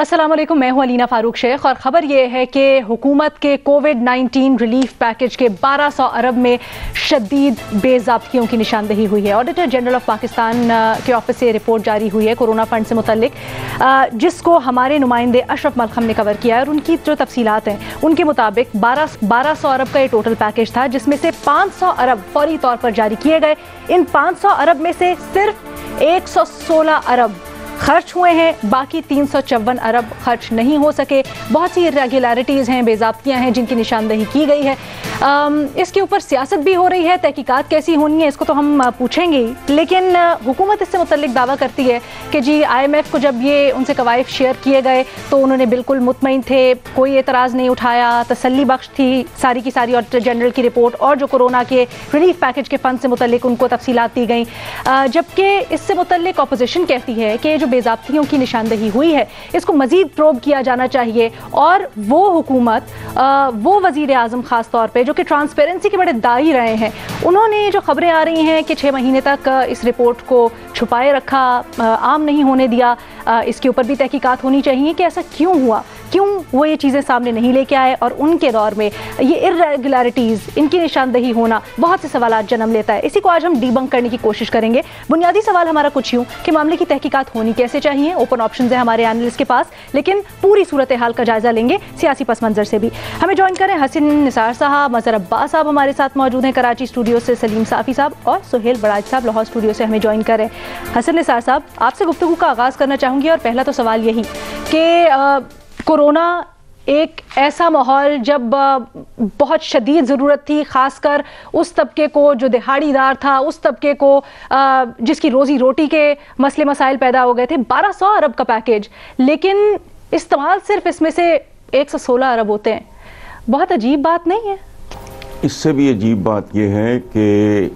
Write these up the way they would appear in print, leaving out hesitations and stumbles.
अस्सलाम वालेकुम, मैं हूं अलीना फारूक शेख और ख़बर यह है कि हुकूमत के कोविड-19 रिलीफ पैकेज के 1200 अरब में शदीद बेज़ाब्तियों की निशानदही हुई है। ऑडिटर जनरल ऑफ पाकिस्तान के ऑफिस से रिपोर्ट जारी हुई है कोरोना फंड से मुतल्लिक, जिसको हमारे नुमाइंदे अशरफ मलखम ने कवर किया है। और उनकी जो तफसीलात हैं उनके मुताबिक 1200 अरब का ये टोटल पैकेज था, जिसमें से 500 अरब फौरी तौर पर जारी किए गए। इन 500 अरब में से सिर्फ 116 अरब खर्च हुए हैं, बाकी 354 अरब खर्च नहीं हो सके। बहुत सी इरेगुलरिटीज़ हैं, बेज़ाब्तियाँ हैं जिनकी निशानदही की गई है। इसके ऊपर सियासत भी हो रही है, तहकीकात कैसी होनी है इसको तो हम पूछेंगे ही, लेकिन हुकूमत इससे मुतल्लिक दावा करती है कि जी IMF को जब ये उनसे कवायद शेयर किए गए तो उन्होंने बिल्कुल मुतमईन थे, कोई एतराज़ नहीं उठाया, तसल्ली बख्श थी सारी की सारी ऑडिटर जनरल की रिपोर्ट और जो कोरोना के रिलीफ पैकेज के फ़ंड से मुतल्लिक उनको तफसीलात दी गई। जबकि इससे मुतल्लिक अपोजिशन कहती है कि जो बेज़ाब्तियों की निशानदही हुई है इसको मज़ीद प्रोब किया जाना चाहिए और वो हुकूमत, वो वज़ीर आज़म ख़ास तौर पे जो कि ट्रांसपेरेंसी के बड़े दाई रहे हैं, उन्होंने जो खबरें आ रही हैं कि 6 महीने तक इस रिपोर्ट को छुपाए रखा, आम नहीं होने दिया, इसके ऊपर भी तहकीकात होनी चाहिए कि ऐसा क्यों हुआ, क्यों वो ये चीज़ें सामने नहीं लेके आए। और उनके दौर में ये इर्रेगुलरिटीज़, इनकी निशानदही होना बहुत से सवालात जन्म लेता है। इसी को आज हम डीबंक करने की कोशिश करेंगे। बुनियादी सवाल हमारा कुछ यूँ कि मामले की तहकीकात होनी कैसे चाहिए, ओपन ऑप्शन है हमारे एनालिस्ट के पास, लेकिन पूरी सूरत हाल का जायजा लेंगे सियासी पस मंजर से भी। हमें ज्वाइन करें हसन निसार साहब, मज़हर अब्बास साहब हमारे साथ मौजूद हैं कराची स्टूडियो से, सलीम साफ़ी साहब और सुहेल बड़ाज साहब लाहौर स्टूडियो से हमें ज्वाइन करें। हसन निसार साहब, आपसे गुफ्तगू का आगाज़ करना चाहूँगी और पहला तो सवाल यही कि कोरोना एक ऐसा माहौल जब बहुत शदीद ज़रूरत थी, ख़ासकर उस तबके को जो दिहाड़ीदार था, उस तबके को जिसकी रोज़ी रोटी के मसले मसाइल पैदा हो गए थे, 1200 अरब का पैकेज, लेकिन इस्तेमाल सिर्फ इसमें से 116 अरब होते हैं। बहुत अजीब बात नहीं है? इससे भी अजीब बात यह है कि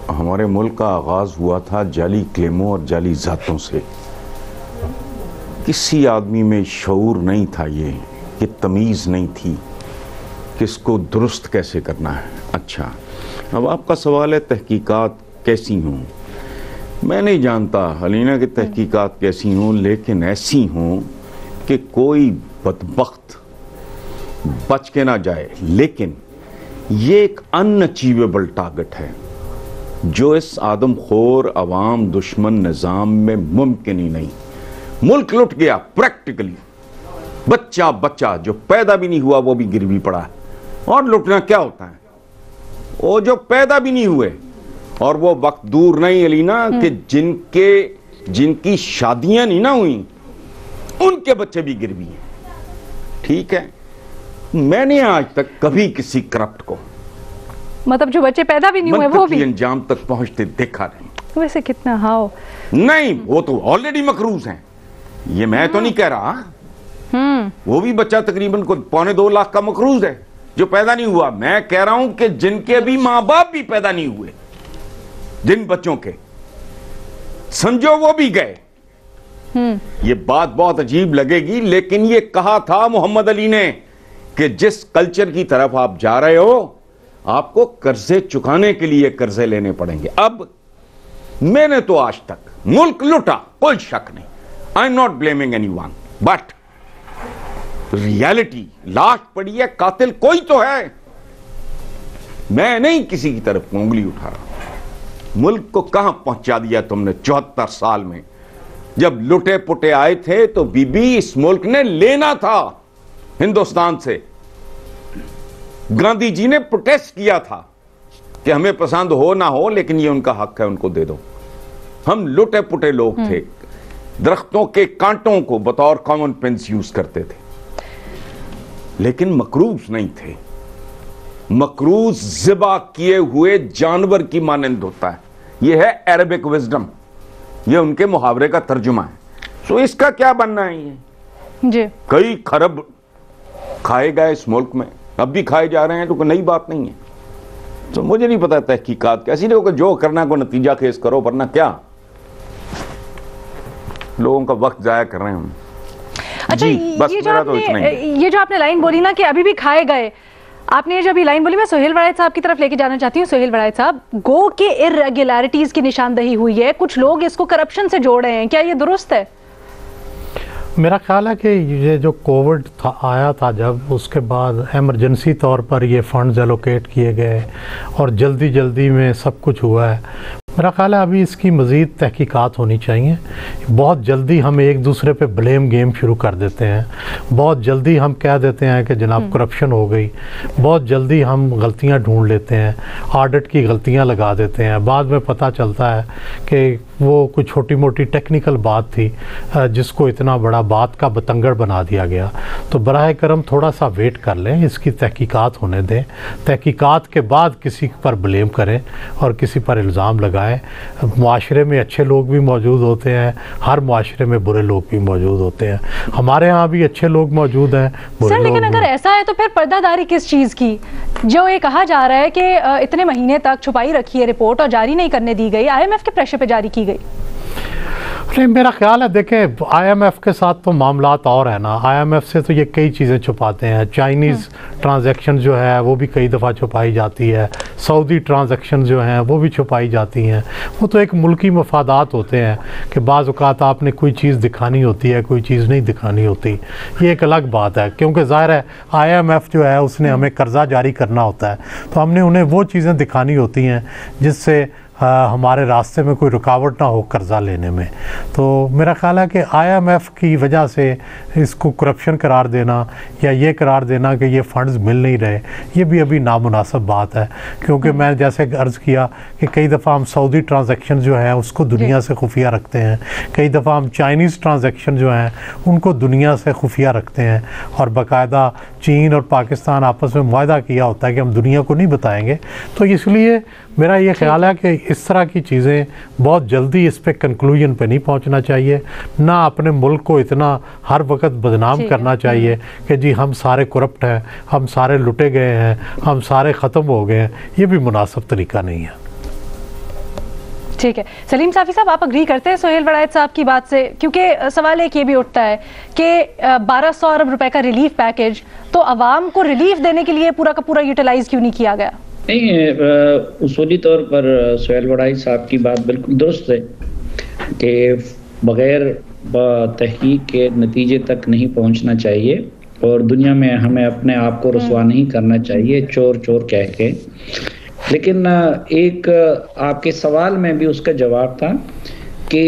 हमारे मुल्क का आगाज़ हुआ था जाली क्लेमों और जाली ज़ातों से। किसी आदमी में शऊर नहीं था, ये कि तमीज़ नहीं थी कि इसको दुरुस्त कैसे करना है। अच्छा, अब आपका सवाल है तहकीकात कैसी हों। मैं नहीं जानता अलीना की तहकीकात कैसी हों, लेकिन ऐसी हों कि कोई बदबख्त बच के ना जाए। लेकिन ये एक अनअचीवेबल टारगेट है जो इस आदमखोर अवाम दुश्मन निज़ाम में मुमकिन ही नहीं। मुल्क लुट गया प्रैक्टिकली, बच्चा बच्चा जो पैदा भी नहीं हुआ वो भी गिरवी पड़ा है। और लुटना क्या होता है, वो जो पैदा भी नहीं हुए, और वो वक्त दूर नहीं अलीना कि जिनकी शादियां नहीं ना हुई उनके बच्चे भी गिरवी हैं। ठीक है, मैंने आज तक कभी किसी करप्ट को, मतलब जो बच्चे पैदा भी नहीं हुए वो भी अंजाम तक पहुंचते देखा नहीं। वैसे कितना हाओ नहीं, वो तो ऑलरेडी मकरूज हैं, ये मैं तो नहीं कह रहा। वो भी बच्चा तकरीबन को 2.25 लाख का मकरूज है जो पैदा नहीं हुआ। मैं कह रहा हूं कि जिनके भी मां बाप भी पैदा नहीं हुए, जिन बच्चों के समझो वो भी गए। ये बात बहुत अजीब लगेगी, लेकिन ये कहा था मोहम्मद अली ने कि जिस कल्चर की तरफ आप जा रहे हो आपको कर्जे चुकाने के लिए कर्जे लेने पड़ेंगे। अब मैंने तो आज तक मुल्क लुटा, कोई शक नहीं, I am not blaming anyone, but reality लाश पड़ी है, कातिल कोई तो है। मैं नहीं किसी की तरफ उंगली उठा रहा। मुल्क को कहां पहुंचा दिया तुमने 74 साल में। जब लुटे पुटे आए थे तो बीबी इस मुल्क ने लेना था हिंदुस्तान से। गांधी जी ने प्रोटेस्ट किया था कि हमें पसंद हो ना हो लेकिन ये उनका हक है, उनको दे दो। हम लुटे पुटे लोग थे, दरख्तों के कांटों को बतौर कॉमन पेंस यूज करते थे, लेकिन मकरूज नहीं थे। मकरूज ज़िबा किए हुए जानवर की मानंद होता है। यह है अरबिक विजडम, यह उनके मुहावरे का तर्जुमा है। सो इसका क्या बनना है? ये जी कई खरब खाए गए इस मुल्क में, अब भी खाए जा रहे हैं, तो कोई नई बात नहीं है। तो मुझे नहीं पता तहकीकात कैसी नहीं, जो करना को नतीजा खेस करो, वरना क्या लोगों का वक्त जाया कर रहे हैं हम। अच्छा, ये जो आपने लाइन बोली ना कि अभी भी खाए गए, आपने जब ये लाइन बोली, मैं सुहेल बड़ाइद साहब की तरफ लेके जाना चाहती हूँ। सुहेल बड़ाइद साहब, गो के इर्रेगुलरिटीज की निशानदही हुई है, कुछ लोग इसको करप्शन से जोड़ रहे हैं, क्या ये दुरुस्त है? मेरा ख्याल है कि ये जो कोविड आया था जब, उसके बाद एमरजेंसी तौर पर ये फंड्स एलोकेट किए गए और जल्दी जल्दी में सब कुछ हुआ है। मेरा ख्याल है अभी इसकी मज़ीद तहकीकात होनी चाहिए। बहुत जल्दी हम एक दूसरे पे ब्लेम गेम शुरू कर देते हैं, बहुत जल्दी हम कह देते हैं कि जनाब करप्शन हो गई, बहुत जल्दी हम गलतियां ढूंढ लेते हैं, ऑडिट की गलतियां लगा देते हैं। बाद में पता चलता है कि वो कुछ छोटी मोटी टेक्निकल बात थी जिसको इतना बड़ा बात का बतंगड़ बना दिया गया। तो बराह करम थोड़ा सा वेट कर लें, इसकी तहकीकात होने दें, तहकीकात के बाद किसी पर ब्लेम करें और किसी पर इल्ज़ाम लगाएं। मुआशरे में अच्छे लोग भी मौजूद होते हैं, हर मुआशरे में बुरे लोग भी मौजूद होते हैं। हमारे यहाँ भी अच्छे लोग मौजूद हैं, बुरे सर, लेकिन लोग अगर ऐसा है तो फिर पर्दादारी किस चीज़ की? जो ये कहा जा रहा है कि इतने महीने तक छुपाई रखी है रिपोर्ट और जारी नहीं करने दी गई, IMF के प्रेशर पे जारी की गई। नहीं, मेरा ख्याल है देखें, IMF के साथ तो मामलात और है ना। IMF से तो ये कई चीज़ें छुपाते हैं। चाइनीज़ ट्रांजैक्शन जो है वो भी कई दफ़ा छुपाई जाती है, सऊदी ट्रांजैक्शन जो हैं वो भी छुपाई जाती हैं। वो तो एक मुल्की मफादात होते हैं कि बाज़ औक़ात आपने कोई चीज़ दिखानी होती है, कोई चीज़ नहीं दिखानी होती, ये एक अलग बात है। क्योंकि ज़ाहिर है IMF जो है उसने हमें कर्ज़ा जारी करना होता है, तो हमने उन्हें वो चीज़ें दिखानी होती हैं जिससे हमारे रास्ते में कोई रुकावट ना हो कर्ज़ा लेने में। तो मेरा ख़्याल है कि IMF की वजह से इसको करप्शन करार देना या ये करार देना कि ये फ़ंड्स मिल नहीं रहे, ये भी अभी नामुनासिब बात है। क्योंकि मैं जैसे अर्ज़ किया कि कई दफ़ा हम सऊदी ट्रांजैक्शन जो है उसको दुनिया से खुफिया रखते हैं, कई दफ़ा हम चाइनीज़ ट्रांजैक्शन जो हैं उनको दुनिया से खुफिया रखते हैं, और बाकायदा चीन और पाकिस्तान आपस में मुआहदा किया होता है कि हम दुनिया को नहीं बताएंगे। तो इसलिए मेरा ये ख्याल है कि इस तरह की चीज़ें बहुत जल्दी इस पे कंक्लूजन पे नहीं पहुंचना चाहिए, ना अपने मुल्क को इतना हर वक्त बदनाम करना चाहिए कि जी हम सारे करप्ट हैं, हम सारे लुटे गए हैं, हम सारे ख़त्म हो गए हैं। ये भी मुनासिब तरीका नहीं है। ठीक है सलीम साफ़ी साहब, आप अग्री करते हैं सोहेल वड़ाइच साहब की बात से? क्योंकि सवाल एक ये भी उठता है कि 1200 अरब रुपए का रिलीफ पैकेज तो आवाम को रिलीफ देने के लिए पूरा का पूरा यूटिलाइज क्यों नहीं किया गया? नहीं, उसूली तौर पर सोहेल वड़ाइच साहब की बात बिल्कुल दुरुस्त है कि बग़ैर तहकीक के नतीजे तक नहीं पहुंचना चाहिए और दुनिया में हमें अपने आप को रुसवा नहीं करना चाहिए चोर चोर कह के। लेकिन एक आपके सवाल में भी उसका जवाब था कि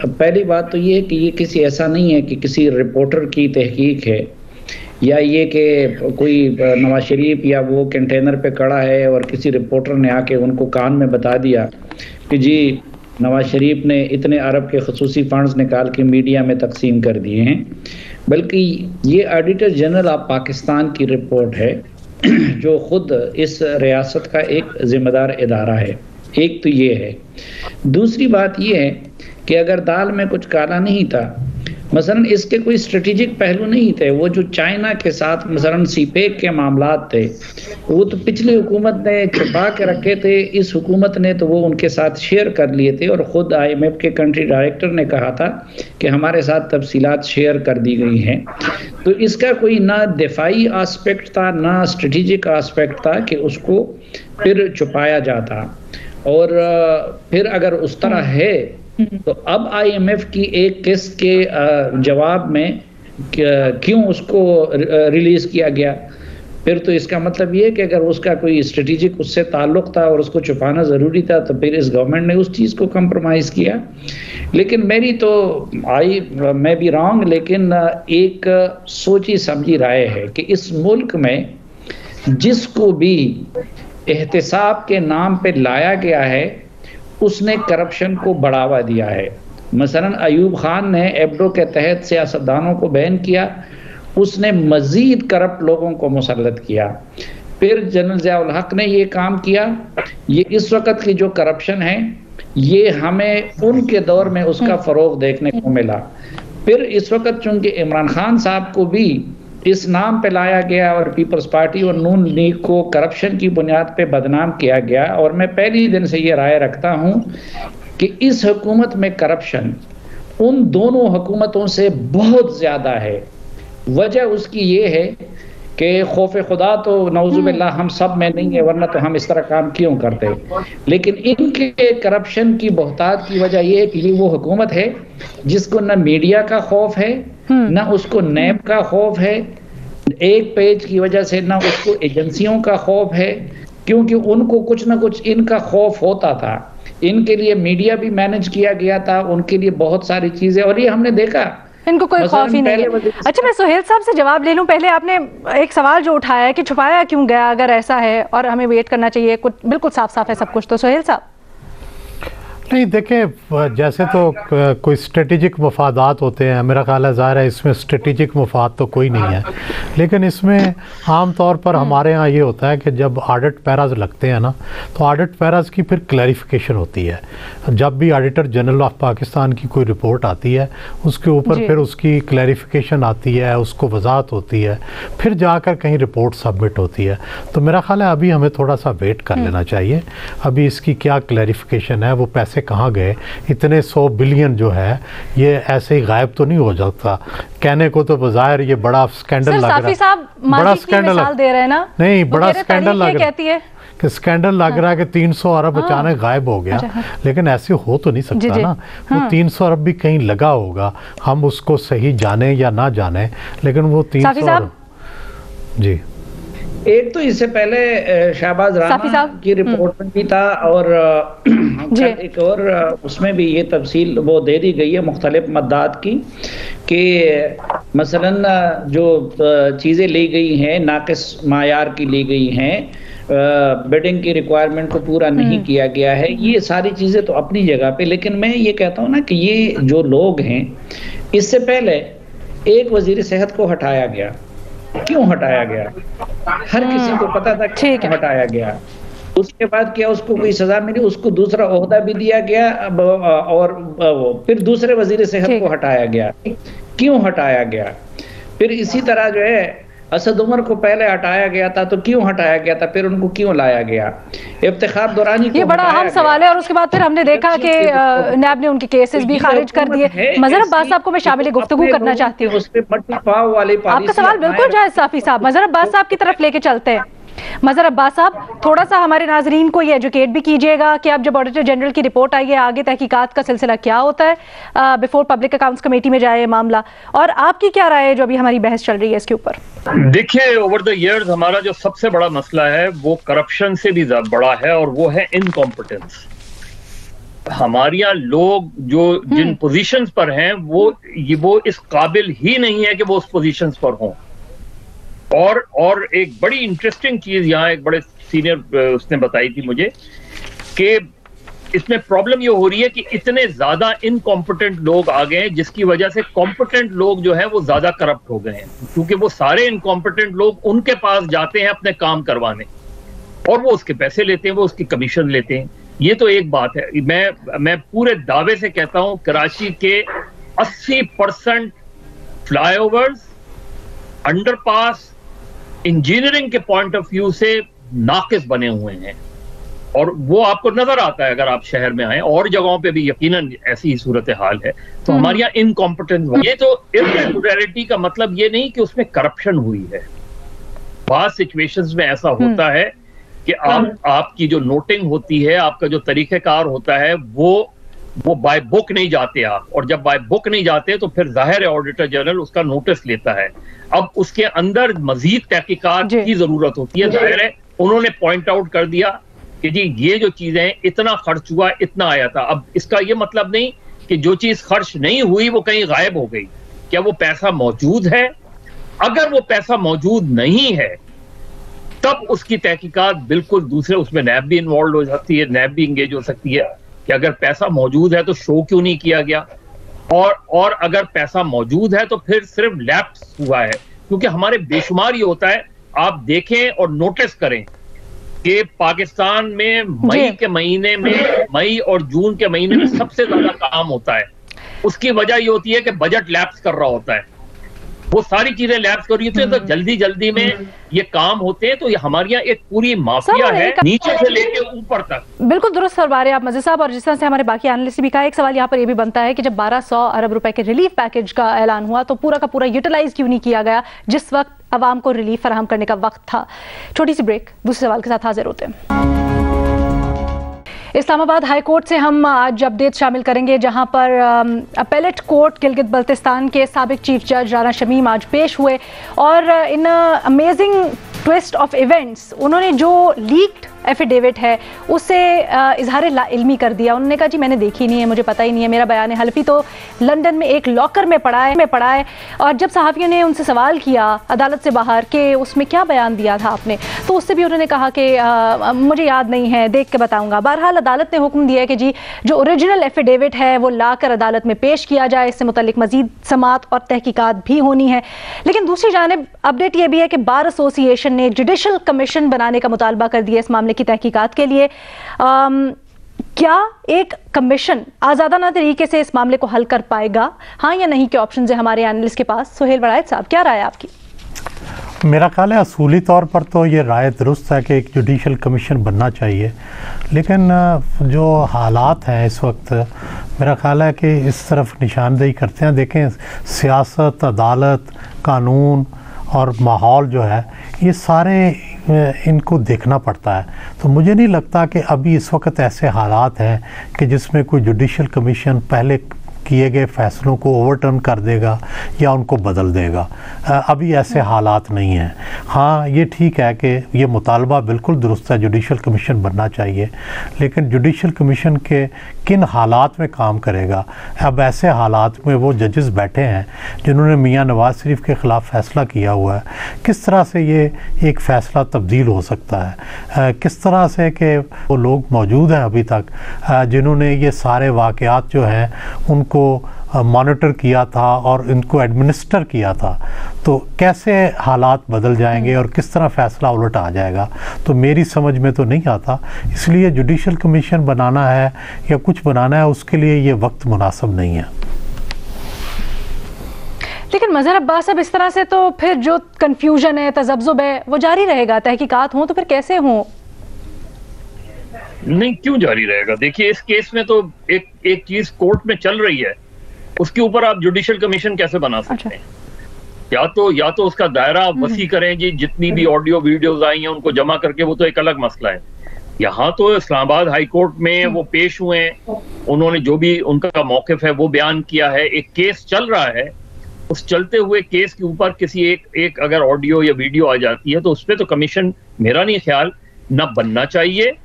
पहली बात तो ये है कि ये किसी ऐसा नहीं है कि किसी रिपोर्टर की तहकीक है, या ये कि कोई नवाज शरीफ या वो कंटेनर पे खड़ा है और किसी रिपोर्टर ने आके उनको कान में बता दिया कि जी नवाज शरीफ ने इतने अरब के खसूसी फंड्स निकाल के मीडिया में तकसीम कर दिए हैं। बल्कि ये ऑडिटर जनरल ऑफ पाकिस्तान की रिपोर्ट है जो खुद इस रियासत का एक ज़िम्मेदार इदारा है। एक तो ये है। दूसरी बात ये है कि अगर दाल में कुछ काला नहीं था, मसलन इसके कोई स्ट्रेटेजिक पहलू नहीं थे। वो जो चाइना के साथ मसलन सीपेक के मामलात थे वो तो पिछली हुकूमत ने छुपा के रखे थे, इस हुकूमत ने तो वो उनके साथ शेयर कर लिए थे और ख़ुद IMF के कंट्री डायरेक्टर ने कहा था कि हमारे साथ तफसीलात शेयर कर दी गई हैं। तो इसका कोई ना दिफाई आस्पेक्ट था ना स्ट्रेटेजिक आस्पेक्ट था कि उसको फिर छुपाया जाता। और फिर अगर उस तरह है तो अब IMF की एक किस्त के जवाब में क्यों उसको रिलीज किया गया? फिर तो इसका मतलब ये है कि अगर उसका कोई स्ट्रेटेजिक उससे ताल्लुक था और उसको छुपाना ज़रूरी था तो फिर इस गवर्नमेंट ने उस चीज़ को कंप्रोमाइज़ किया। लेकिन मेरी तो मैं भी रॉन्ग, लेकिन एक सोची समझी राय है कि इस मुल्क में जिसको भी एहतिसाब के नाम पे लाया गया है उसने करप्शन को बढ़ावा दिया है। मसलन अयूब खान ने एबडो के तहत सियासतदानों को बैन किया, उसने मज़ीद करप्ट लोगों को मुसल्लत किया। फिर जनरल ज़ियाउल हक ने ये काम किया। ये इस वक्त की जो करप्शन है ये हमें उनके दौर में उसका फ़रोग देखने को मिला। फिर इस वक्त चूँकि इमरान खान साहब को भी इस नाम पे लाया गया और पीपल्स पार्टी और नून लीग को करप्शन की बुनियाद पे बदनाम किया गया, और मैं पहले दिन से ये राय रखता हूँ कि इस हुकूमत में करप्शन उन दोनों हुकूमतों से बहुत ज़्यादा है। वजह उसकी ये है कि खौफ खुदा तो नौजुबिल्लाह हम सब में नहीं है, वरना तो हम इस तरह काम क्यों करते। लेकिन इनके करप्शन की बहुतात की वजह ये है कि ये वो हुकूमत है जिसको न मीडिया का खौफ है ना उसको नैब का खौफ है एक पेज की वजह से, ना उसको एजेंसियों का खौफ है, क्योंकि उनको कुछ ना कुछ इनका खौफ होता था। इनके लिए मीडिया भी मैनेज किया गया था, उनके लिए बहुत सारी चीजें, और ये हमने देखा इनको कोई खौफ ही नहीं है। अच्छा, मैं सुहेल साहब से जवाब ले लूं। पहले आपने एक सवाल जो उठाया है कि छुपाया क्यों गया, अगर ऐसा है और हमें वेट करना चाहिए, कुछ बिल्कुल साफ साफ है सब कुछ, तो सुहेल साहब। नहीं, देखें, जैसे तो कोई स्ट्रेटेजिक मफादात होते हैं, मेरा ख्याल है ज़ाहिर है इसमें स्ट्रेटेजिक मफाद तो कोई नहीं है, लेकिन इसमें आम तौर पर हमारे यहाँ ये होता है कि जब ऑडिट पैराज लगते हैं ना, तो ऑडिट पैराज की फिर क्लैरिफिकेशन होती है। जब भी ऑडिटर जनरल ऑफ पाकिस्तान की कोई रिपोर्ट आती है, उसके ऊपर फिर उसकी क्लैरिफिकेशन आती है, उसको वजाहत होती है, फिर जाकर कहीं रिपोर्ट सबमिट होती है। तो मेरा ख्याल है अभी हमें थोड़ा सा वेट कर लेना चाहिए, अभी इसकी क्या क्लैरिफिकेशन है, वो पैसे कहाँ गए, इतने 100 बिलियन जो है ये ऐसे ही गायब तो नहीं हो जाता। कहने को तो बज़ाहिर ये बड़ा स्कैंडल लग रहा है, बड़ा स्कैंडल दे रहे हैं ना, नहीं बड़ा स्कैंडल लग रहा है कि स्कैंडल लग रहा है कि 300 अरब अचानक गायब हो गया। लेकिन ऐसे हो तो नहीं सकता ना, वो 300 अरब भी कहीं लगा होगा, हम उसको सही जाने या ना जाने, लेकिन वो 300 अरब। जी, एक तो इससे पहले शहबाज राना की रिपोर्ट में भी था, और एक और उसमें भी ये तफसील वो दे दी गई है मुख्तलिफ मद्दात की, कि मसलन जो चीज़ें ली गई हैं नाक़िस मायार की ली गई हैं, बिडिंग की रिक्वायरमेंट को पूरा नहीं किया गया है, ये सारी चीज़ें तो अपनी जगह पे। लेकिन मैं ये कहता हूँ ना कि ये जो लोग हैं, इससे पहले एक वज़ीर सेहत को हटाया गया, क्यों हटाया गया, हर किसी को पता था क्यों हटाया गया। उसके बाद क्या उसको कोई सजा मिली, उसको दूसरा ओहदा भी दिया गया, और फिर दूसरे वजीर सेहत को हटाया गया, क्यों हटाया गया। फिर इसी तरह जो है असद उमर को पहले हटाया गया था, तो क्यों हटाया गया था, फिर उनको क्यों लाया गया। इफ्तिखार दुरानी को, ये बड़ा अहम सवाल है। और उसके बाद फिर हमने देखा कि नैब ने उनके केसेस भी खारिज कर दिए। मजहर अब्बास साहब को मैं शामिल गुफ्तगू करना चाहती हूँ। आपका सवाल बिल्कुल जायज साफी साहब, मजहर अब्बास साहब की तरफ लेके चलते हैं। मजहर अब्बास साहब, थोड़ा सा हमारे नाजरीन को ये एजुकेट भी कीजिएगा कि अब जब ऑडिटर जनरल की रिपोर्ट आई है, आगे तहकीकात का सिलसिला क्या होता है, बिफोर पब्लिक अकाउंट्स कमेटी में जाए मामला, और आपकी क्या राय है जो अभी हमारी बहस चल रही है इसके ऊपर। देखिए, ओवर द इयर्स हमारा जो सबसे बड़ा मसला है वो करप्शन से भी बड़ा है, और वो है इनकॉम्पिटेंस। हमारे यहाँ लोग जो जिन पोजीशंस पर हैं वो इस काबिल ही नहीं है कि वो उस पोजीशंस पर हों। और एक बड़ी इंटरेस्टिंग चीज यहाँ एक बड़े सीनियर उसने बताई थी मुझे कि इसमें प्रॉब्लम ये हो रही है कि इतने ज्यादा इनकॉम्पिटेंट लोग आ गए हैं, जिसकी वजह से कॉम्पिटेंट लोग जो है वो ज्यादा करप्ट हो गए हैं, क्योंकि वो सारे इनकॉम्पिटेंट लोग उनके पास जाते हैं अपने काम करवाने, और वो उसके पैसे लेते हैं, वो उसकी कमीशन लेते हैं। ये तो एक बात है। मैं पूरे दावे से कहता हूं कराची के 80% फ्लाईओवर्स, अंडरपास इंजीनियरिंग के पॉइंट ऑफ व्यू से नाकिस बने हुए हैं, और वो आपको नजर आता है अगर आप शहर में आए। और जगहों पे भी यकीनन ऐसी ही सूरत हाल है। तो हमारे यहाँ इनकॉम्पिटेंस, ये तो इर्रेगुलरिटी का मतलब ये नहीं कि उसमें करप्शन हुई है। बहुत सिचुएशंस में ऐसा होता है कि आपकी जो नोटिंग होती है, आपका जो तरीकेकार होता है, वो बाय बुक नहीं जाते आप, और जब बाय बुक नहीं जाते तो फिर जाहिर है ऑडिटर जनरल उसका नोटिस लेता है। अब उसके अंदर मजीद तहकीकात की जरूरत होती है। जाहिर है उन्होंने पॉइंट आउट कर दिया कि जी ये जो चीजें इतना खर्च हुआ, इतना आया था। अब इसका ये मतलब नहीं कि जो चीज खर्च नहीं हुई वो कहीं गायब हो गई। क्या वो पैसा मौजूद है? अगर वो पैसा मौजूद नहीं है तब उसकी तहकीकात बिल्कुल दूसरे, उसमें नैब भी इन्वॉल्व हो जाती है, नैब भी इंगेज हो सकती है कि अगर पैसा मौजूद है तो शो क्यों नहीं किया गया, और अगर पैसा मौजूद है तो फिर सिर्फ लैप्स हुआ है। क्योंकि हमारे बेशुमार ये होता है, आप देखें और नोटिस करें कि पाकिस्तान में मई और जून के महीने में सबसे ज्यादा काम होता है। उसकी वजह ये होती है कि बजट लैप्स कर रहा होता है, वो सारी चीजें लैप्स कर रही होती है, तो जल्दी में ये काम होते हैं। तो ये हमारे यहाँ एक पूरी माफिया है, नीचे से लेके ऊपर तक। बिल्कुल दुरुस्त फरमा रहे हैं आप मज़ीद साहब। और जिस तरह से हमारे बाकी एनालिस्ट भी कहा, एक सवाल यहाँ पर ये भी बनता है कि जब 1200 अरब रुपए के रिलीफ पैकेज का ऐलान हुआ तो पूरा का पूरा यूटिलाइज क्यों नहीं किया गया जिस वक्त आवाम को रिलीफ फराहम करने का वक्त था। छोटी सी ब्रेक, दूसरे सवाल के साथ हाजिर होते हैं। इस्लामाबाद हाई कोर्ट से हम आज अपडेट शामिल करेंगे, जहां पर अपेलेट कोर्ट गिलगित बल्तिस्तान के साबिक चीफ जज राना शमीम आज पेश हुए और इन अमेजिंग ट्विस्ट ऑफ इवेंट्स उन्होंने जो लीक्ड एफिडेविट है उससे इजहार इल्मी कर दिया। उन्होंने कहा जी मैंने देखी नहीं है, मुझे पता ही नहीं है, मेरा बयान हल्फी तो लंदन में एक लॉकर में पड़ा है। और जब सहाफ़ियों ने उनसे सवाल किया अदालत से बाहर कि उसमें क्या बयान दिया था आपने, तो उससे भी उन्होंने कहा कि मुझे याद नहीं है, देख के बताऊंगा। बहरहाल अदालत ने हुक्म दिया है कि जी जो ओरिजिनल एफिडेविट है वो लाकर अदालत में पेश किया जाए, इससे मुतल्लिक मजीद समात और तहकीकात भी होनी है। लेकिन दूसरी जानिब अपडेट ये भी है कि बार एसोसिएशन ने जुडिशल कमीशन बनाने का मुतालबा कर दिया इस मामले की तहकीकात के लिए। क्या एक कमीशन आज़ादाना तरीके से इस मामले को हल कर पाएगा, हाँ या नहीं के ऑप्शन है हमारे एनालिस्ट के पास। सुहेल वड़ाइद साहब, क्या राय है आपकी? मेरा ख्याल है असूली तौर पर तो ये राय दुरुस्त है कि एक जुडिशल कमीशन बनना चाहिए, लेकिन जो हालात हैं इस वक्त मेरा ख्याल है कि इस तरफ निशानदेही करते हैं। देखें, सियासत, अदालत, कानून और माहौल जो है ये सारे इनको देखना पड़ता है। तो मुझे नहीं लगता कि अभी इस वक्त ऐसे हालात हैं कि जिसमें कोई जुडिशल कमीशन पहले किए गए फैसलों को ओवरटर्न कर देगा या उनको बदल देगा। अभी ऐसे हालात नहीं हैं। हाँ, ये ठीक है कि ये मुतालबा बिल्कुल दुरुस्त है, जुडिशल कमीशन बनना चाहिए, लेकिन जुडिशल कमीशन के किन हालात में काम करेगा। अब ऐसे हालात में वो जजेस बैठे हैं जिन्होंने मियाँ नवाज़ शरीफ के ख़िलाफ़ फ़ैसला किया हुआ है, किस तरह से ये एक फ़ैसला तब्दील हो सकता है, किस तरह से कि वो लोग मौजूद हैं अभी तक जिन्होंने ये सारे वाक़यात जो हैं उनको मॉनिटर किया था और इनको एडमिनिस्टर किया था, तो कैसे हालात बदल जाएंगे और किस तरह फ़ैसला उलट आ जाएगा, तो मेरी समझ में तो नहीं आता। इसलिए जुडिशल कमीशन बनाना है या कुछ बनाना है, उसके लिए ये वक्त मुनासिब नहीं है। लेकिन मज़हर अब्बास साहब, इस तरह से तो फिर जो कन्फ्यूजन है, तज़ब्ज़ुब है, वो जारी रहेगा। तहकीकात हों तो फिर कैसे हों? नहीं, क्यों जारी रहेगा? देखिए, इस केस में तो एक चीज कोर्ट में चल रही है, उसके ऊपर आप जुडिशल कमीशन कैसे बना सकते हैं? या तो उसका दायरा वसी करें जी, जितनी भी ऑडियो वीडियोस आई हैं उनको जमा करके, वो तो एक अलग मसला है। यहाँ तो इस्लामाबाद हाई कोर्ट में वो पेश हुए हैं, उन्होंने जो भी उनका मौक़िफ़ है वो बयान किया है। एक केस चल रहा है, उस चलते हुए केस के ऊपर किसी एक अगर ऑडियो या वीडियो आ जाती है तो उस पर तो कमीशन मेरा नहीं ख्याल न बनना चाहिए।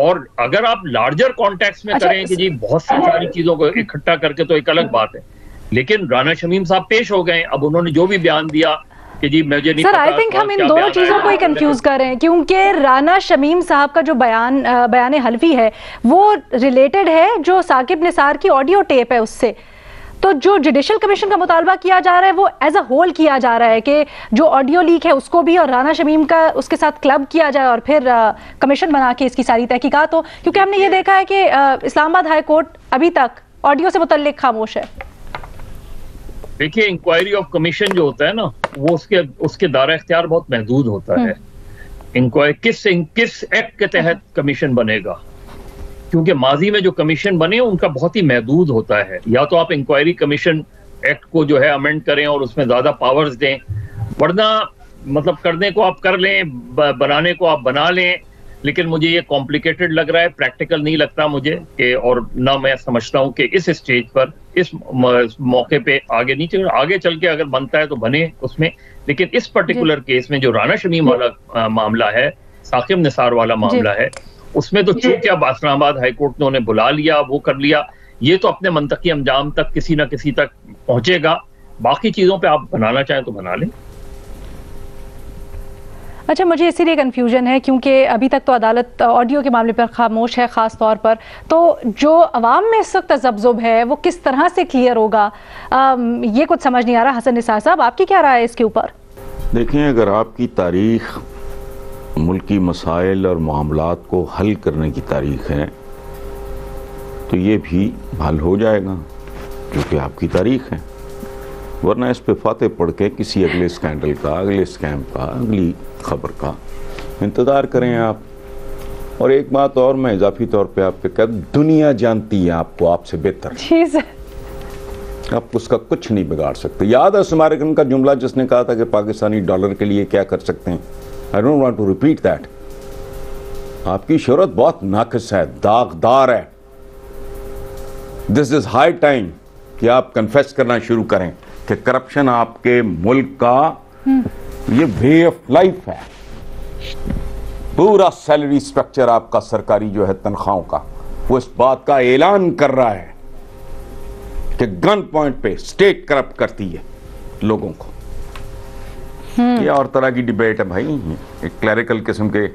और अगर आप लार्जर कॉन्टेक्स्ट में करें कि जी बहुत सारी चीजों को इकट्ठा करके, तो एक अलग बात है। लेकिन राना शमीम साहब पेश हो गए, अब उन्होंने जो भी बयान दिया कि जी मुझे नहीं पता। आई थिंक हम इन दोनों चीजों को ही कंफ्यूज कर रहे हैं, क्योंकि राना शमीम साहब का जो बयान हल्फी है वो रिलेटेड है जो साकिब निसार की ऑडियो टेप है उससे। तो जो जुडिशल कमीशन का मुतालबा किया जा रहा है वो एज अ होल किया जा रहा है कि जो ऑडियो लीक है उसको भी और राना शमीम का उसके साथ क्लब किया जाए और फिर कमीशन बना के इसकी सारी तहकीकात हो। क्योंकि हमने ये देखा है कि इस्लामाबाद हाई कोर्ट अभी तक ऑडियो से मुतल्लिक खामोश है। देखिए, इंक्वायरी ऑफ कमीशन जो होता है ना, वो उसके दायरा इख्तियार बहुत महदूद होता है। इंक्वायरी किस एक्ट के तहत कमीशन बनेगा, क्योंकि माजी में जो कमीशन बने उनका बहुत ही महदूद होता है। या तो आप इंक्वायरी कमीशन एक्ट को जो है अमेंड करें और उसमें ज्यादा पावर्स दें, वरना मतलब करने को आप कर लें, बनाने को आप बना लें। लेकिन मुझे ये कॉम्प्लिकेटेड लग रहा है, प्रैक्टिकल नहीं लगता मुझे कि, और ना मैं समझता हूँ कि इस स्टेज पर, इस मौके पे आगे चल के अगर बनता है तो बने उसमें। लेकिन इस पर्टिकुलर केस में जो राना शमीम वाला मामला है, साकिब निसार वाला मामला है, उसमें तो चूंकि अब इस्लामाबाद हाई कोर्ट ने उन्हें बुला लिया, वो कर लिया, ये तो अपने मंतकी अंजाम तक किसी ना किसी तक पहुंचेगा। बाकी चीजों पे आप बनाना चाहें तो बना लें। अच्छा, मुझे इसीलिए कन्फ्यूजन है क्योंकि अभी तक तो अदालत ऑडियो के मामले पर खामोश है, ख़ास तौर पर। तो जो अवाम में इस वक्त तज़ब्ज़ुब है वो किस तरह से क्लियर होगा, ये कुछ समझ नहीं आ रहा। हसन निसार साहब, आपकी क्या राय है इसके ऊपर? देखें, अगर आपकी तारीख मुल्की मसाइल और मामलात को हल करने की तारीख है तो ये भी हल हो जाएगा, क्योंकि आपकी तारीख है। वरना इस पे फाते पढ़ के किसी अगले स्कैंडल का, अगले स्कैम का, अगली खबर का इंतज़ार करें आप। और एक बात और मैं इजाफी तौर पे आप पे कह, दुनिया जानती है आपको आपसे बेहतर, आप उसका कुछ नहीं बिगाड़ सकते। याद है स्मारकन का जुमला जिसने कहा था कि पाकिस्तानी डॉलर के लिए क्या कर सकते हैं? I don't want to repeat that. आपकी शोहरत बहुत नाकिस है, दागदार है। दिस इज हाई टाइम कि आप कन्फेस करना शुरू करें कि करप्शन आपके मुल्क का ये वे ऑफ लाइफ है। पूरा सैलरी स्ट्रक्चर आपका सरकारी जो है तनख्वाहों का, वो इस बात का ऐलान कर रहा है कि गन पॉइंट पे स्टेट करप्ट करती है लोगों को। ये और तरह की डिबेट है भाई, एक क्लैरिकल किस्म के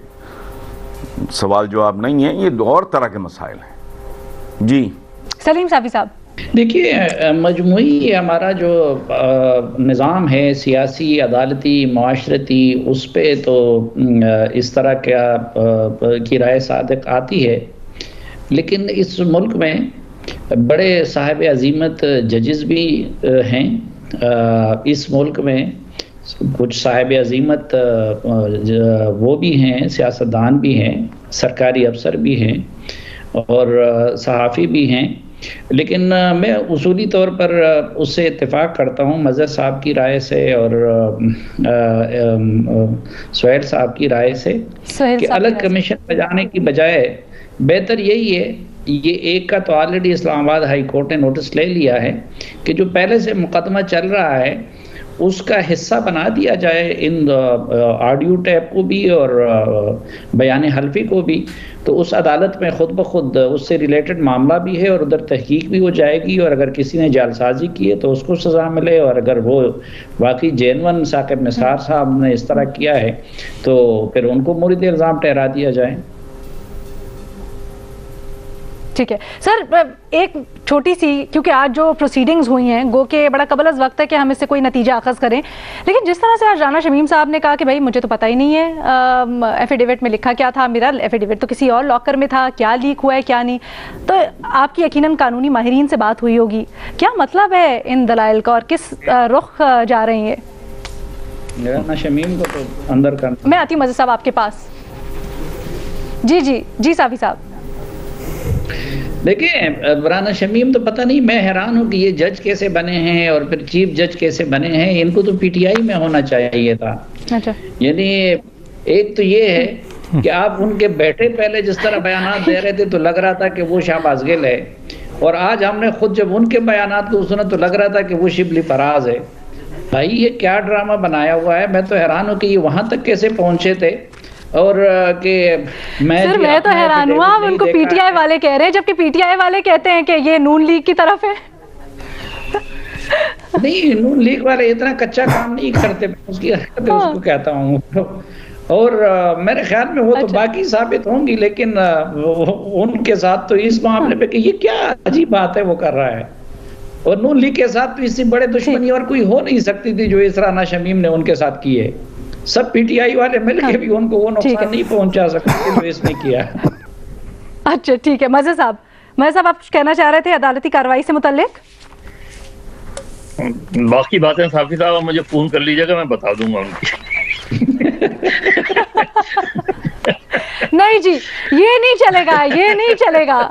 सवाल जवाब नहीं है, ये और तरह के मसाइल हैं। जी सलीम साफी साहब, देखिए, मजमूई हमारा जो निज़ाम है सियासी, अदालती, माशरती, उस पे तो इस तरह की राय सादिक आती है, लेकिन इस मुल्क में बड़े साहिब अजीमत जजेस भी हैं। इस मुल्क में कुछ साहिब अजीमत वो भी हैं, सियासतदान भी हैं, सरकारी अफसर भी हैं और सहाफ़ी भी हैं। लेकिन मैं उसूली तौर पर उससे इत्तेफाक करता हूँ मज़हर साहब की राय से और सुहेल साहब की राय से कि अलग कमीशन बजाने की बजाय बेहतर यही है, ये एक का तो ऑलरेडी इस्लामाबाद हाई कोर्ट ने नोटिस ले लिया है कि जो पहले से मुकदमा चल रहा है उसका हिस्सा बना दिया जाए इन ऑडियो टैप को भी और बयान हल्फी को भी, तो उस अदालत में खुद ब खुद उससे रिलेटेड मामला भी है और उधर तहकीक भी हो जाएगी, और अगर किसी ने जालसाजी की है तो उसको सज़ा मिले, और अगर वो वाकई जेनवन साकिब निसार साहब ने इस तरह किया है तो फिर उनको मुरीद इल्ज़ाम ठहरा दिया जाए। ठीक है सर, एक छोटी सी, क्योंकि आज जो प्रोसीडिंग्स हुई हैं गो के बड़ा कबल अज़ वक्त है कि हम इससे कोई नतीजा अखज़ करें, लेकिन जिस तरह से आज राना शमीम साहब ने कहा कि भाई मुझे तो पता ही नहीं है एफिडेविट में लिखा क्या था, मेरा एफिडेविट तो किसी और लॉकर में था, क्या लीक हुआ है क्या नहीं, तो आपकी यकीनन कानूनी माहिरीन से बात हुई होगी, क्या मतलब है इन दलाइल का और किस रुख जा रही है? राना शमीम को तो अंदर करना। मैं आती हूँ मज़हर साहब आपके पास। जी जी जी साफी साहब, देखिए, राना शमीम तो पता नहीं, मैं हैरान हूँ कि ये जज कैसे बने हैं और फिर चीफ जज कैसे बने हैं। इनको तो पीटीआई में होना चाहिए था। अच्छा, यानी एक तो ये है कि आप उनके बैठे पहले जिस तरह बयानात दे रहे थे तो लग रहा था कि वो शाहबाज गिल है, और आज हमने खुद जब उनके बयानात को सुना तो लग रहा था कि वो शिबली फराज है। भाई ये क्या ड्रामा बनाया हुआ है। मैं तो हैरान हूँ कि ये वहां तक कैसे पहुंचे थे। और कि मैं तो हैरान हुआ, उनको पीटीआई वाले कह रहे हैं जबकि पीटीआई वाले कहते हैं कि ये नून लीग की तरफ है। नहीं, नून लीग वाले इतना कच्चा काम नहीं करते, उसकी हरकत है उसको कहता हूँ। और मेरे ख्याल में वो तो बाकी साबित होंगी, लेकिन उनके साथ तो इस मामले पे कि ये क्या अजीब बात है वो कर रहा है। और नून लीग के साथ तो इससे बड़े दुश्मनी और कोई हो नहीं सकती थी जो इस राना शमीम ने उनके साथ की है। सब पीटीआई वाले मिलके भी उनको वो नुकसान नहीं पहुंचा सकते जो इसने किया। अच्छा ठीक है, मज़हर साहब आप कहना चाह रहे थे अदालती कार्रवाई से मुताल्लिक? बाकी बातें साफी साहब मुझे फोन कर लीजिएगा, मैं बता दूंगा उनकी। नहीं जी, ये नहीं चलेगा।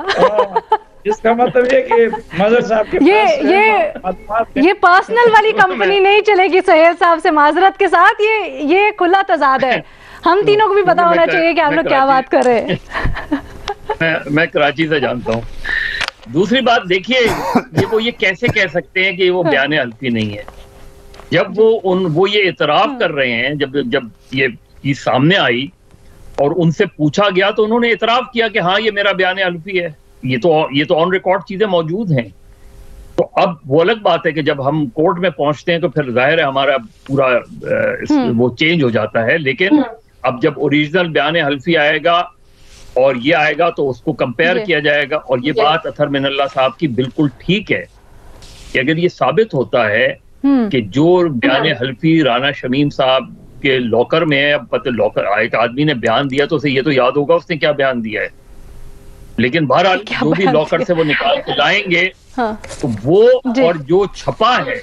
इसका मतलब ये कि मज़हर साहब के ये पर्सनल वाली कंपनी नहीं चलेगी सुहेल साहब से, माजरत के साथ ये खुला तजाद है। हम तीनों को भी पता होना चाहिए कि आप लोग क्या बात कर रहे हैं। मैं कराची से जानता हूँ। दूसरी बात देखिए, ये कैसे कह सकते हैं कि वो बयान हल्फी नहीं है, जब वो ये इतराफ कर रहे हैं। जब ये चीज सामने आई और उनसे पूछा गया तो उन्होंने इतराफ किया कि हाँ ये मेरा बयान हल्फी है। ये तो ऑन रिकॉर्ड चीजें मौजूद हैं। तो अब वो अलग बात है कि जब हम कोर्ट में पहुंचते हैं तो फिर जाहिर है हमारा पूरा वो चेंज हो जाता है। लेकिन अब जब ओरिजिनल बयान हल्फी आएगा और ये आएगा तो उसको कंपेयर किया जाएगा। और ये बात अथर मिनल्लाह साहब की बिल्कुल ठीक है कि अगर ये साबित होता है कि जो बयान हल्फी राना शमीम साहब के लॉकर में है, पता लॉकर एक आदमी ने बयान दिया तो उसे ये तो याद होगा उसने क्या बयान दिया है, लेकिन बहरहाल जो भी लॉकर से वो निकाल के लाएंगे तो वो और जो छपा है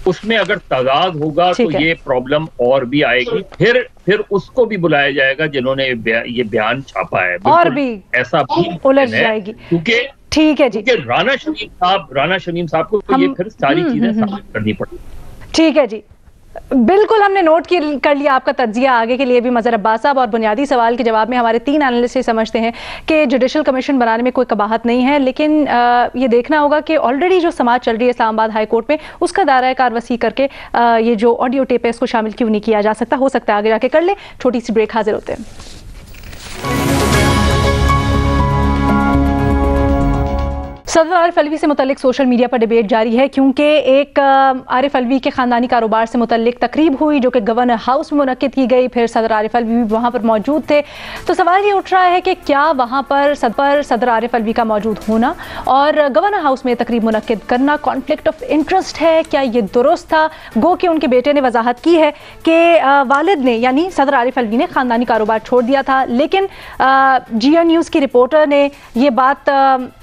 उसमें अगर तजाद होगा तो ये प्रॉब्लम और भी आएगी। फिर उसको भी बुलाया जाएगा जिन्होंने ये बयान छापा है, और भी ऐसा भी उलझ जाएगी। क्योंकि ठीक है जी, राना शमीम साहब को तो ये फिर सारी चीजें साबित करनी पड़ेगी। ठीक है जी, बिल्कुल, हमने नोट कर लिया आपका तज्जिया। आगे के लिए भी मजहर अब्बास साहब, और बुनियादी सवाल के जवाब में हमारे 3 एनालिस्ट ये समझते हैं कि जुडिशल कमीशन बनाने में कोई कबाहत नहीं है, लेकिन ये देखना होगा कि ऑलरेडी जो समाज चल रही है इस्लामाबाद हाई कोर्ट में, उसका दायरा कार वसी करके ये जो ऑडियो टेप है इसको शामिल क्यों नहीं किया जा सकता। हो सकता है आगे जाके कर ले। छोटी सी ब्रेक, हाजिर होते हैं। सदर आरिफ अलवी से मुतल्लिक सोशल मीडिया पर डिबेट जारी है, क्योंकि एक आरिफ अलवी के ख़ानदानी कारोबार से मुतल्लिक तकरीब हुई जो कि गवर्नर हाउस में मुनक्किद की गई। फिर सदर आरिफ अलवी भी वहाँ पर मौजूद थे। तो सवाल ये उठ रहा है कि क्या वहाँ पर सदर आरिफ अलवी का मौजूद होना और गवर्नर हाउस में तकरीब मुनक्किद करना कॉन्फ्लिक्ट ऑफ इंटरेस्ट है? क्या ये दुरुस्त था? गो कि उनके बेटे ने वजाहत की है कि वालिद ने यानी सदर आरिफ अलवी ने ख़ानदानी कारोबार छोड़ दिया था, लेकिन GN न्यूज़ की रिपोर्टर ने ये बात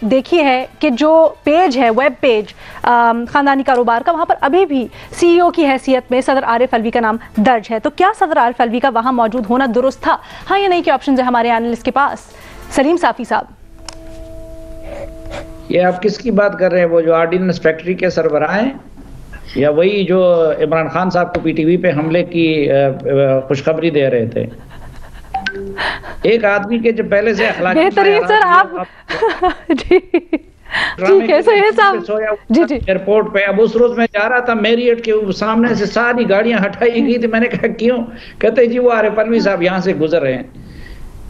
देखी है कि जो पेज है, वेब पेज खानदानी कारोबार का, वहां पर अभी भी CEO की हैसियत में सदर आरिफ अलवी का नाम दर्ज है। तो क्या सदर आरिफ अलवी का वहां मौजूद होना दुरुस्त था? हाँ या नहीं के ऑप्शन है हमारे एनालिस्ट के पास। सलीम साफी साहब, ये आप किसकी बात कर रहे हैं? वो जो ऑर्डिनेंस फैक्ट्री के सरबराह हैं, या वही जो इमरान खान साहब को PTV पे हमले की खुशखबरी दे रहे थे? एक आदमी के जो पहले से अखलाकी बेहतरीन सर आप जी ठीक है सही साहब जी जी एयरपोर्ट पे। अब उस रोज मैं जा रहा था, मेरियट के सामने से सारी गाड़ियां हटाई गई थी। मैंने कहा क्यों? कहते जी वो आरिफ अलवी साहब यहाँ से गुजर रहे हैं।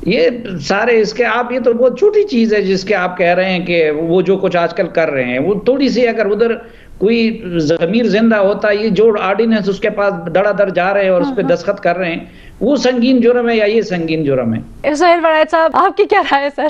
ये सारे इसके आप, ये तो बहुत छोटी चीज है जिसके आप कह रहे हैं कि वो जो कुछ आजकल कर रहे हैं, वो थोड़ी सी अगर उधर कोई जमीर जिंदा होता, ये जो ऑर्डिनेंस उसके पास धड़ाधड़ जा रहे हैं और उस पर दस्तखत कर रहे हैं, वो संगीन जुर्म है या ये संगीन जुर्म है? सुहेल वड़ैच साहब, आपकी क्या राय है सर?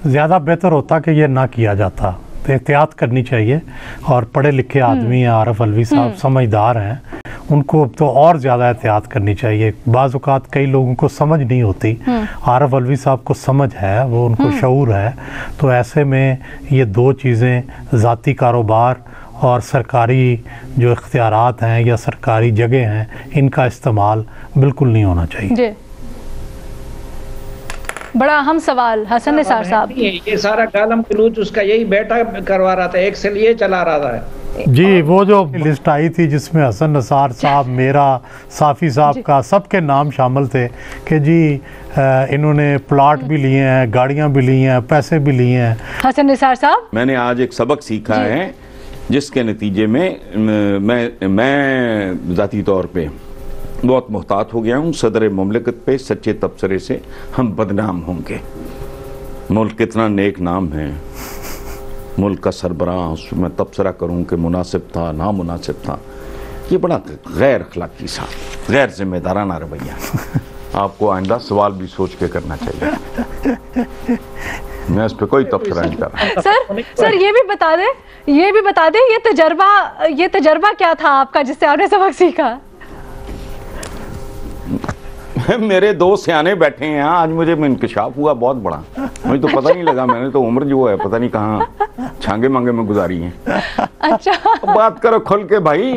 ज़्यादा बेहतर होता कि ये ना किया जाता, तो एहतियात करनी चाहिए। और पढ़े लिखे आदमी हैं आरिफ अलवी साहब, समझदार हैं, उनको तो और ज़्यादा एहतियात करनी चाहिए। बाज़ औक़ात कई लोगों को समझ नहीं होती, आरिफ अलवी साहब को समझ है, वो उनको शऊर है। तो ऐसे में ये दो चीज़ें, ज़ाती कारोबार और सरकारी जो इख्तियारात हैं या सरकारी जगह हैं, इनका इस्तेमाल बिल्कुल नहीं होना चाहिए। जी। बड़ा अहम सवाल हसन निसार साहब। ये सारा कालम कलूच उसका यही बेटा करवा रहा था, एक्सेल ये चला रहा था जी। वो जो लिस्ट आई थी जिसमें हसन निसार साहब, मेरा, साफ़ी साहब का, सबके नाम शामिल थे कि जी इन्होंने प्लाट भी लिए हैं, गाड़ियां भी ली हैं, पैसे भी लिए हैं। हसन निसार साहब, मैंने आज एक सबक सीखा है जिसके नतीजे में मैं ज़ाती तौर पे बहुत मुहतात हो गया हूँ। सदर मुमलिकत पे सच्चे तबसरे से हम बदनाम होंगे। मुल्क कितना नेक नाम है, मुल्क का सरबराह, उसमें तबसरा करूँ कि मुनासिब था, नामुनासिब था, ये बड़ा गैर अखलाकी सा, गैर जिम्मेदाराना रवैया। आपको आइंदा सवाल भी सोच के करना चाहिए। मैं इस पर कोई तबसरा नहीं कर रहा। सर ये भी बता दें ये तजर्बा क्या था आपका जिससे आपने सबक सीखा? मेरे दो सियाने बैठे हैं यहाँ, आज मुझे इंकशाफ हुआ बहुत बड़ा, मुझे तो पता नहीं लगा। मैंने तो उम्र जो है पता नहीं कहाँ छांगे मांगे में गुजारी है। अच्छा बात करो खुल के भाई,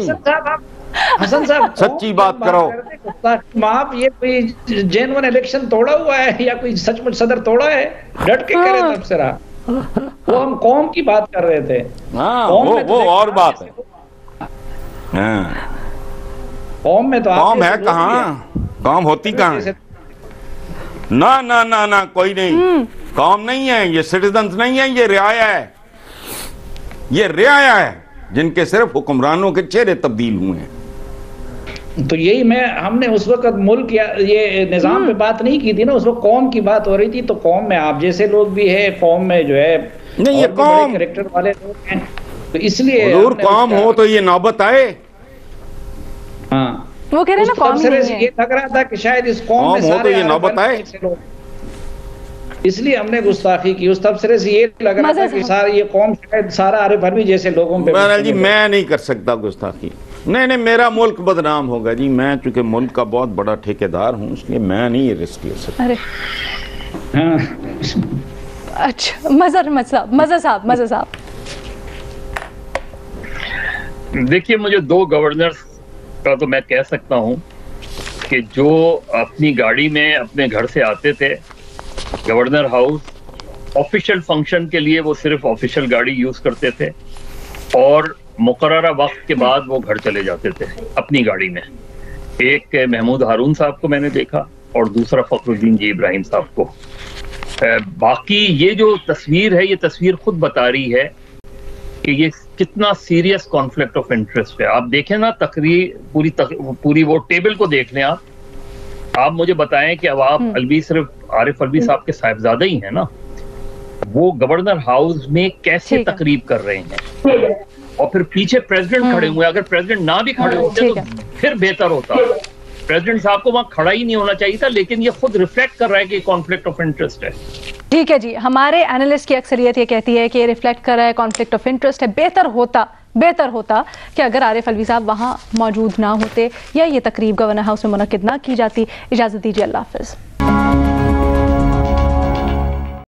हसन साहब सच्ची बात करो। आप ये कोई जेन्युइन इलेक्शन तोड़ा हुआ है या कोई सचमुच सदर तोड़ा है? डट के करे तबसरा। वो हम कौम की बात कर रहे थे। हाँ, वो और बात है। कौम में तो कौम है कहाँ? कौम होती कहाँ है? ना ना ना ना, कोई नहीं। कौम नहीं है ये, सिटीजन्स नहीं है ये, रियाया है। ये रियाया है जिनके सिर्फ हुक्मरानों के चेहरे तब्दील हुए हैं। तो यही हमने उस वक्त मुल्क या ये निजाम पे बात नहीं की थी ना, उस वक्त कौम की बात हो रही थी। तो कौम में आप जैसे लोग भी है, कौम में जो है नहीं, ये कौम कैरेक्टर वाले लोग हैं, तो इसलिए कौम हो तो ये नौबत आए। हाँ, वो कह रहे हैं ना कौम नहीं है। ये लग रहा था कि शायद इस कौम में हो तो ये नौबत आए, इसलिए हमने गुस्ताखी की। उस तबसरे से ये लग रहा था कि सारी ये कौम शायद सारा आरिफ अलवी जैसे लोगों पे। जी मैं नहीं कर सकता गुस्ताखी, नहीं, मेरा मुल्क बदनाम होगा जी। मैं चूंकि मुल्क का बहुत बड़ा ठेकेदार हूँ, इसलिए मैं नहीं ये रिस्क ले सकता। अरे अच्छा, मज़र साहब देखिए, मुझे दो गवर्नर्स का तो मैं कह सकता हूँ कि जो अपनी गाड़ी में अपने घर से आते थे गवर्नर हाउस, ऑफिशियल फंक्शन के लिए वो सिर्फ ऑफिशियल गाड़ी यूज करते थे और मुकर्ररा वक्त के बाद वो घर चले जाते थे अपनी गाड़ी में। एक महमूद हारून साहब को मैंने देखा और दूसरा फखरुद्दीन जी इब्राहिम साहब को। बाकी ये जो तस्वीर है, ये तस्वीर खुद बता रही है कि ये कितना सीरियस कॉन्फ्लिक्ट ऑफ इंटरेस्ट है। आप देखें ना तकरीर पूरी वो टेबल को देख लें आप मुझे बताएं कि अब आप अलवी सिर्फ आरिफ अलवी साहब के साहिबजादे ही हैं ना, वो गवर्नर हाउस में कैसे तकरीब कर रहे हैं और फिर पीछे प्रेसिडेंट खड़े हुए। अगर प्रेसिडेंट ना भी खड़े होते तो फिर बेहतर होता। प्रेसिडेंट साहब को वहां खड़ा ही नहीं होना चाहिए था, लेकिन ये खुद रिफ्लेक्ट कर रहा है कि कॉन्फ्लिक्ट ऑफ इंटरेस्ट है। ठीक है जी, हमारे एनालिस्ट की अक्सरियत ये कहती है कि ये रिफ्लेक्ट कर रहा है कॉन्फ्लिक्ट ऑफ इंटरेस्ट है। बेहतर होता कि अगर आरिफ अलवी साहब वहां मौजूद ना होते या ये तकरीब गवर्नर हाउस में मुनक्किद ना की जाती। इजाजत दीजिए, अल्लाह हाफिज।